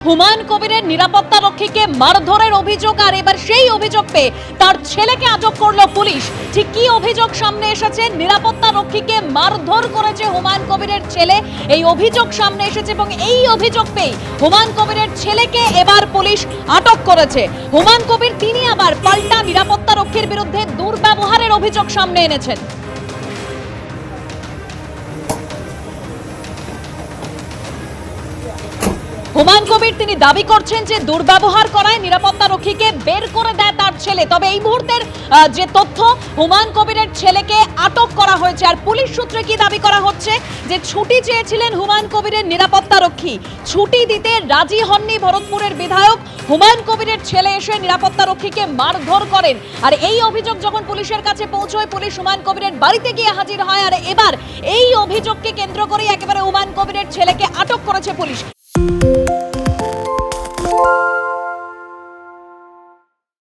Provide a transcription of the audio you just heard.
হুমায়ুন কবিরের নিরাপত্তা রক্ষীকে মারধরের অভিযোগ, আর এবার সেই অভিযোগ পেয়ে তার ছেলেকে আটক করলো পুলিশ। ঠিক কি অভিযোগ সামনে এসেছে? নিরাপত্তা রক্ষীকে মারধর করেছে হুমায়ুন কবিরের ছেলে, এই অভিযোগ সামনে এসেছে এবং এই অভিযোগ পেয়ে হুমায়ুন কবিরের ছেলেকে এবার পুলিশ আটক করেছে। হুমায়ুন কবির তিনি আবার পাল্টা নিরাপত্তা রক্ষীর বিরুদ্ধে দুর্ব্যবহারের অভিযোগ সামনে এনেছেন। হুমায়ুন কবির তিনি দাবি করছেন যে দুর্ব্যবহার করায় নিরাপত্তা রক্ষীকে বের করে দেয় তার ছেলে। তবে এই মুহূর্তের যে তথ্য, হুমায়ুন কবিরের ছেলেকে আটক করা হয়েছে। আর পুলিশ সূত্রে কি দাবি করা হচ্ছে যে ছুটি চেয়েছিলেন হুমায়ুন কবিরের নিরাপত্তা রক্ষী, ছুটি দিতে রাজি হননি ভরতপুরের বিধায়ক। হুমায়ুন কবিরের ছেলে এসে নিরাপত্তা রক্ষীকে মারধর করেন, আর এই অভিযোগ যখন পুলিশের কাছে পৌঁছয়, পুলিশ হুমায়ুন কবিরের বাড়িতে গিয়ে হাজির হয়। আর এবার এই অভিযোগকে কেন্দ্র করে একেবারে হুমায়ুন কবিরের ছেলেকে আটক করেছে পুলিশ।